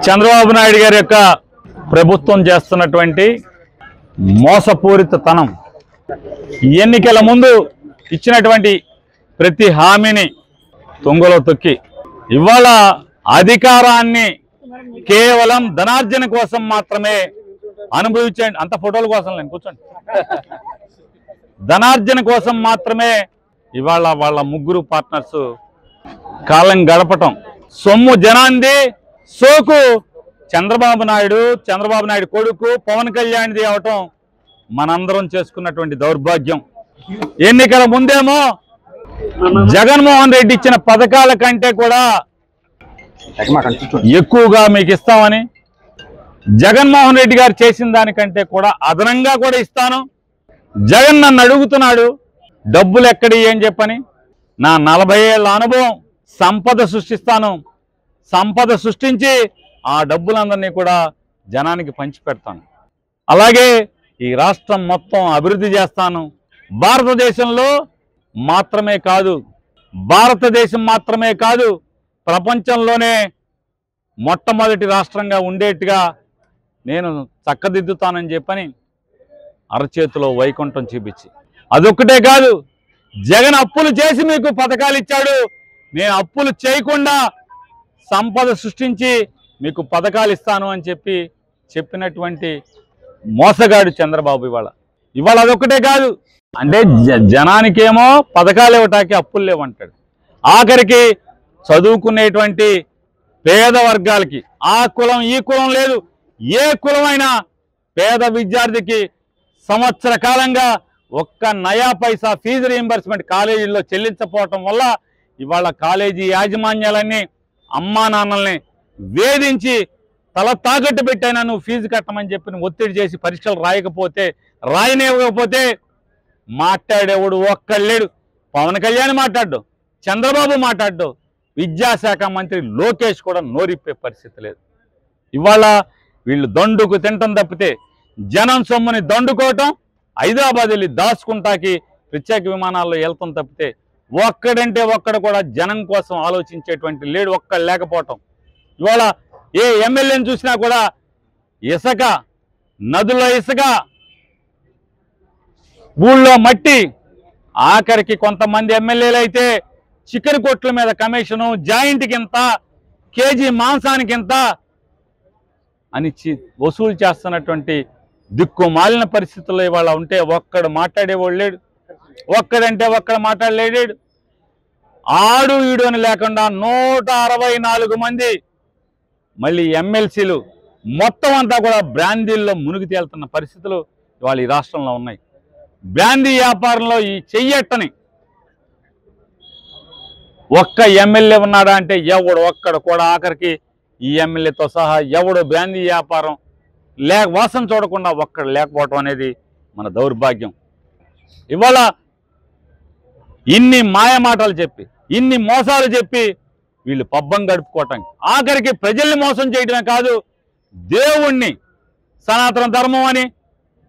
చంద్రబాబు నాయుడు గారి యొక్క ప్రభుత్వం చేస్తున్నటువంటి మోసపూరితతనం, ఎన్నికల ముందు ఇచ్చినటువంటి ప్రతి హామీని తుంగలో తొక్కి ఇవాళ అధికారాన్ని కేవలం ధనార్జన కోసం మాత్రమే అనుభవించండి. అంత ఫోటోల కోసం నేను కూర్చోండి. ధనార్జన కోసం మాత్రమే ఇవాళ వాళ్ళ ముగ్గురు పార్ట్నర్స్ కాలం గడపటం, సొమ్ము జనాంది, సోకు చంద్రబాబు నాయుడు కొడుకు పవన్ కళ్యాణ్ది అవటం మనందరం చేసుకున్నటువంటి దౌర్భాగ్యం. ఎన్నికల ముందేమో జగన్మోహన్ రెడ్డి ఇచ్చిన పథకాల కంటే కూడా ఎక్కువగా మీకు ఇస్తామని, జగన్మోహన్ రెడ్డి గారు చేసిన దానికంటే కూడా అదనంగా కూడా ఇస్తాను, జగన్ నన్ను అడుగుతున్నాడు డబ్బులు ఎక్కడి అని చెప్పని. నా 40 ఏళ్ల అనుభవం, సంపద సృష్టిస్తాను, సంపద సృష్టించి ఆ డబ్బులందరినీ కూడా జనానికి పంచిపెడతాను, అలాగే ఈ రాష్ట్రం మొత్తం అభివృద్ధి చేస్తాను. భారతదేశం మాత్రమే కాదు ప్రపంచంలోనే మొట్టమొదటి రాష్ట్రంగా ఉండేట్టుగా నేను చక్కదిద్దుతానని చెప్పని అరచేతిలో వైకుంఠం చూపించి, అదొక్కటే కాదు జగన్ అప్పులు చేసి మీకు పథకాలు ఇచ్చాడు, నేను అప్పులు చేయకుండా సంపద సృష్టించి మీకు పథకాలు ఇస్తాను అని చెప్పినటువంటి మోసగాడు చంద్రబాబు. ఇవాళ అదొక్కటే కాదు, అంటే జనానికేమో పథకాలు ఇవ్వటానికి అప్పులు లేవంటాడు, ఆఖరికి చదువుకునేటువంటి పేద వర్గాలకి ఆ కులం ఈ కులం లేదు, ఏ కులమైనా పేద విద్యార్థికి సంవత్సర కాలంగా ఒక్క నయా పైసా ఫీజు రీయింబర్స్మెంట్ కాలేజీల్లో చెల్లించకపోవటం వల్ల ఇవాళ కాలేజీ యాజమాన్యాలన్నీ అమ్మా నాన్నల్ని వేధించి తల తాకట్టు పెట్టైనా నువ్వు ఫీజు కట్టమని చెప్పి ఒత్తిడి చేసి పరీక్షలు రాయనివ్వకపోతే మాట్లాడేవాడు ఒక్కళ్ళేడు. పవన్ కళ్యాణ్ మాట్లాడ్డు, చంద్రబాబు మాట్లాడ్డు, విద్యాశాఖ మంత్రి లోకేష్ కూడా నోరిప్పే పరిస్థితి లేదు. ఇవాళ వీళ్ళు దండుకు తింటం తప్పితే, జనం సొమ్ముని దండుకోవటం, హైదరాబాద్ వెళ్ళి దాచుకుంటాకి ప్రత్యేక విమానాల్లో వెళ్తాం తప్పితే ఒక్కడంటే ఒక్కడు కూడా జనం కోసం ఆలోచించేటువంటి లేడు, ఒక్కడు లేకపోవటం. ఇవాళ ఏ ఎమ్మెల్యేని చూసినా కూడా ఇసుక, నదుల్లో ఇసుక, ఊళ్ళో మట్టి, ఆఖరికి కొంతమంది ఎమ్మెల్యేలు అయితే చికెన్ కొట్ల మీద కమిషను, జాయింట్కి ఇంత, కేజీ మాంసానికి ఇంత అని వసూలు చేస్తున్నటువంటి దిక్కుమాలిన పరిస్థితుల్లో ఇవాళ ఉంటే ఒక్కడు మాట్లాడేవాడు లేడు, ఒక్కడంటే ఒక్కడు మాట్లాడలేడు. ఆడు ఈడు అని లేకుండా 164 మంది మళ్ళీ ఎమ్మెల్సీలు మొత్తం అంతా కూడా బ్రాందీల్లో మునిగి తేలుతున్న పరిస్థితులు ఇవాళ ఈ రాష్ట్రంలో ఉన్నాయి. బ్రాందీ వ్యాపారంలో ఈ చెయ్యట్టని ఒక్క ఎమ్మెల్యే ఉన్నాడా అంటే ఒక్కడు కూడా, ఆఖరికి ఈ ఎమ్మెల్యేతో సహా ఎవడు బ్రాందీ వ్యాపారం వాసన చూడకుండా ఒక్కడు లేకపోవటం అనేది మన దౌర్భాగ్యం. ఇవాళ ఇన్ని మాయమాటలు చెప్పి, ఇన్ని మోసాలు చెప్పి వీళ్ళు పబ్బం గడుపుకోవటానికి, ఆఖరికి ప్రజల్ని మోసం చేయడమే కాదు, దేవుణ్ణి సనాతన ధర్మం అని,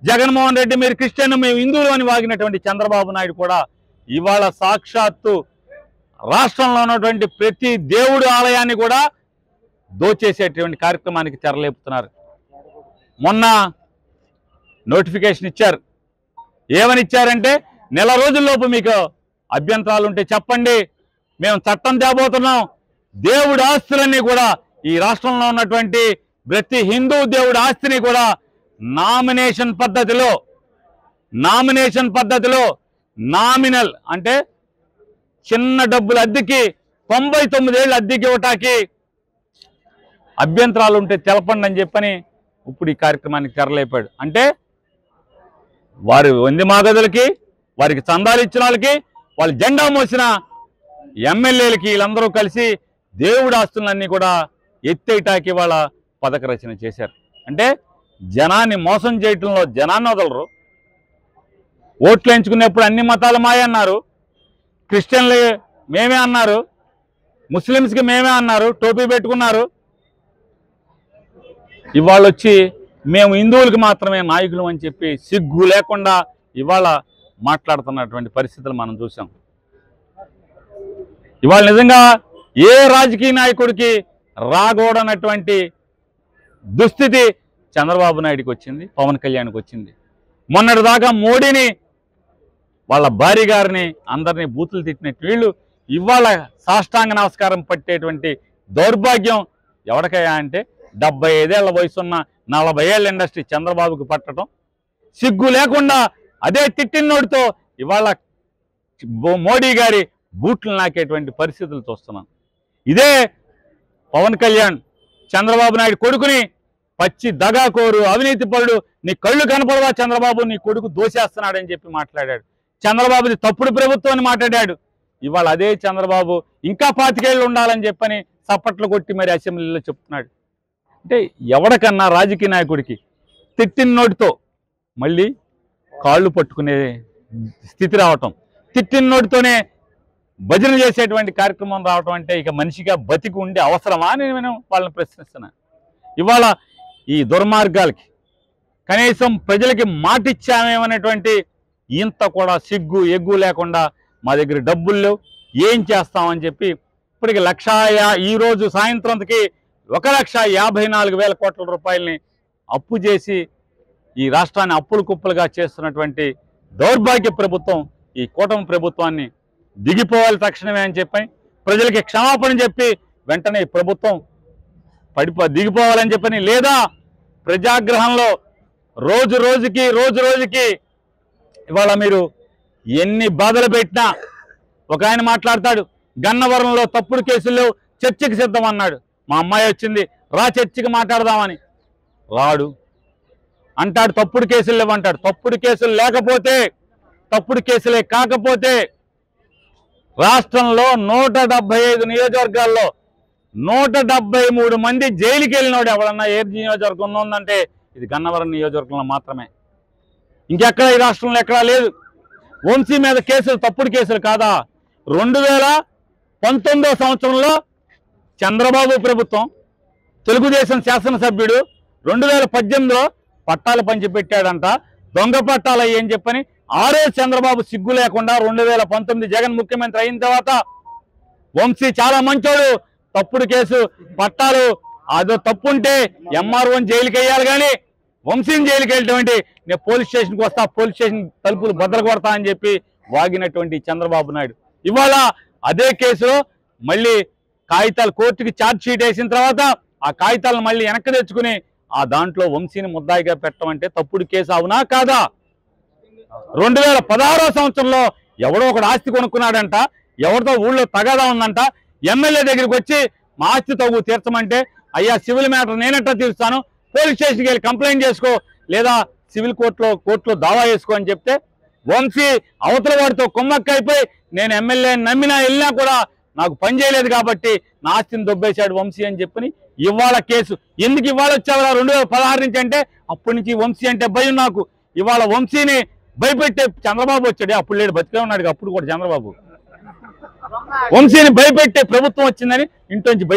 జగన్మోహన్ రెడ్డి మీరు క్రిస్టియన్ మేము హిందువులు అని వాగినటువంటి చంద్రబాబు నాయుడు కూడా ఇవాళ సాక్షాత్తు రాష్ట్రంలో ఉన్నటువంటి ప్రతి దేవుడు ఆలయాన్ని కూడా దోచేసేటువంటి కార్యక్రమానికి తెరలేపుతున్నారు. మొన్న నోటిఫికేషన్ ఇచ్చారు. ఏమని ఇచ్చారంటే, నెల రోజుల్లోపు మీకు అభ్యంతరాలు ఉంటే చెప్పండి, మేము చట్టం తేబోతున్నాం, దేవుడి ఆస్తులన్నీ కూడా ఈ రాష్ట్రంలో ఉన్నటువంటి ప్రతి హిందూ దేవుడి ఆస్తిని కూడా నామినేషన్ పద్ధతిలో నామినల్ అంటే చిన్న డబ్బులు అద్దెకి 99 ఏళ్ళు అద్దెకి ఇవ్వటానికి అభ్యంతరాలు ఉంటే తెలపండి అని చెప్పని ఇప్పుడు ఈ కార్యక్రమానికి తెరలేపాడు. అంటే వారి వంది మాగదులకి, వారికి చందాలు ఇచ్చిన వాళ్ళకి, వాళ్ళు జెండా మోసిన ఎమ్మెల్యేలకి వీళ్ళందరూ కలిసి దేవుడి ఆస్తులన్నీ కూడా ఎత్తేటాకి వాళ్ళ పథక రచన చేశారు. అంటే జనాన్ని మోసం చేయటంలో జనాన్ని వదలరు. ఓట్లు ఎంచుకునేప్పుడు అన్ని మతాలు మాయ అన్నారు, క్రిస్టియన్లు మేమే అన్నారు, ముస్లిమ్స్కి మేమే అన్నారు, టోపీ పెట్టుకున్నారు. ఇవాళ వచ్చి మేము హిందువులకు మాత్రమే నాయకులు అని చెప్పి సిగ్గు లేకుండా ఇవాళ మాట్లాడుతున్నటువంటి పరిస్థితులు మనం చూసాం. ఇవాళ నిజంగా ఏ రాజకీయ నాయకుడికి రాకూడనటువంటి దుస్థితి చంద్రబాబు నాయుడికి వచ్చింది, పవన్ కళ్యాణ్కి వచ్చింది. మొన్నటిదాకా మోడీని, వాళ్ళ భార్య గారిని, అందరినీ బూతులు తిట్టినట్టు వీళ్ళు ఇవాళ సాష్టాంగ నమస్కారం పట్టేటువంటి దౌర్భాగ్యం ఎవరికయ్యా అంటే 75 ఏళ్ల వయసున్న 40 ఏళ్ల ఇండస్ట్రీ చంద్రబాబుకి పట్టడం, సిగ్గు లేకుండా అదే తిట్టినోడితో ఇవాళ మోడీ గారి బూట్లు నాకేటువంటి పరిస్థితులు చూస్తున్నాం. ఇదే పవన్ కళ్యాణ్ చంద్రబాబు నాయుడు కొడుకుని పచ్చి దగాకోరు, అవినీతి పరుడు, నీ కళ్ళు కనపడవా చంద్రబాబు, నీ కొడుకు దోసేస్తున్నాడని చెప్పి మాట్లాడాడు. చంద్రబాబుది తప్పుడు ప్రభుత్వం అని మాట్లాడాడు. ఇవాళ అదే చంద్రబాబు ఇంకా 25 ఏళ్ళు ఉండాలని చెప్పని చప్పట్లు కొట్టి మరి అసెంబ్లీలో చెప్తున్నాడు. అంటే ఎవరికన్నా రాజకీయ నాయకుడికి తిట్టిన నోటితో మళ్ళీ కాళ్ళు పట్టుకునే స్థితి రావటం, తిట్టిన నోటితోనే భజన చేసేటువంటి కార్యక్రమం రావటం అంటే ఇక మనిషిగా బతికి ఉండే అవసరమా అని నేను వాళ్ళని ప్రశ్నిస్తున్నాను. ఇవాళ ఈ దుర్మార్గాలకి కనీసం ప్రజలకి మాటిచ్చామేమనేటువంటి ఇంత కూడా సిగ్గు ఎగ్గు లేకుండా మా దగ్గర డబ్బులు లేవు, ఏం చేస్తామని చెప్పి ఇప్పటికి ఈరోజు సాయంత్రంకి 1,54,000 కోట్ల రూపాయలని అప్పు చేసి ఈ రాష్ట్రాన్ని అప్పులు కుప్పలుగా చేస్తున్నటువంటి దౌర్భాగ్య ప్రభుత్వం ఈ కూటమి ప్రభుత్వాన్ని దిగిపోవాలి తక్షణమే అని చెప్పి ప్రజలకి క్షమాపణ చెప్పి వెంటనే ప్రభుత్వం దిగిపోవాలని చెప్పని, లేదా ప్రజాగ్రహంలో రోజు రోజుకి ఇవాళ మీరు ఎన్ని బాధలు పెట్టినా ఒక ఆయన మాట్లాడతాడు, గన్నవరంలో తప్పుడు కేసుల్లో చర్చకి సిద్ధం అన్నాడు. మా అమ్మాయి వచ్చింది, రా చర్చకి మాట్లాడదామని, రాడు అంటాడు. తప్పుడు కేసులు లేవంటాడు. తప్పుడు కేసులు లేకపోతే, తప్పుడు కేసులే కాకపోతే రాష్ట్రంలో 175 నియోజకవర్గాల్లో 173 మంది జైలుకి వెళ్ళినోడు ఎవరన్నా ఏ నియోజకవర్గం ఉందంటే ఇది గన్నవరం నియోజకవర్గంలో మాత్రమే, ఇంకెక్కడ ఈ రాష్ట్రంలో ఎక్కడా లేదు. వంశీ మీద కేసులు తప్పుడు కేసులు కాదా? 2019 సంవత్సరంలో చంద్రబాబు ప్రభుత్వం, తెలుగుదేశం శాసనసభ్యుడు 2018లో పట్టాలు పంచిపెట్టాడంట, దొంగ పట్టాలు అయ్యని చెప్పని చంద్రబాబు సిగ్గు లేకుండా 2019 జగన్ ముఖ్యమంత్రి అయిన తర్వాత వంశీ చాలా మంచోడు, తప్పుడు కేసు పట్టాలు అదో తప్పుంటే ఎంఆర్ఓని జైలుకి వేయాలి, కానీ వంశీని జైలుకి వెళ్ళటువంటి నేను పోలీస్ స్టేషన్కి వస్తా, పోలీస్ స్టేషన్ తలుపులు బద్దలు కొడతా అని చెప్పి వాగినటువంటి చంద్రబాబు నాయుడు ఇవాళ అదే కేసులో మళ్ళీ కాగితాలు కోర్టుకి ఛార్జ్ షీట్ వేసిన తర్వాత ఆ కాగితాలను మళ్ళీ వెనక్కి తెచ్చుకుని ఆ దాంట్లో వంశీని ముద్దాయిగా పెట్టడం అంటే తప్పుడు కేసు అవునా కాదా? 2016 సంవత్సరంలో ఎవడో ఒకడు ఆస్తి కొనుక్కున్నాడంట, ఎవరితో ఊళ్ళో తగాదా ఉందంట, ఎమ్మెల్యే దగ్గరికి వచ్చి మా ఆస్తి తగ్గు తీర్చమంటే, అయ్యా సివిల్ మ్యాటర్ నేనెట్టా తీరుస్తాను, పోలీస్ స్టేషన్కి వెళ్ళి కంప్లైంట్ చేసుకో, లేదా సివిల్ కోర్టులో దావా చేసుకో అని చెప్తే వంశీ అవతల వాడితో కుమ్మక్క అయిపోయి నేను ఎమ్మెల్యే నమ్మినా వెళ్ళినా కూడా నాకు పని చేయలేదు కాబట్టి నా ఆస్తిని దొబ్బేశాడు వంశీ అని చెప్పని ఇవాళ కేసు. ఎందుకు ఇవాళ వచ్చావరా 2016 నుంచి అంటే అప్పటి నుంచి వంశీ అంటే భయం నాకు. ఇవాళ వంశీని భయపెట్టే చంద్రబాబు వచ్చాడు, అప్పుడు లేడు, బతికే ఉన్నాడు అప్పుడు కూడా చంద్రబాబు. వంశీని భయపెట్టే ప్రభుత్వం వచ్చిందని ఇంట్లోంచి బయట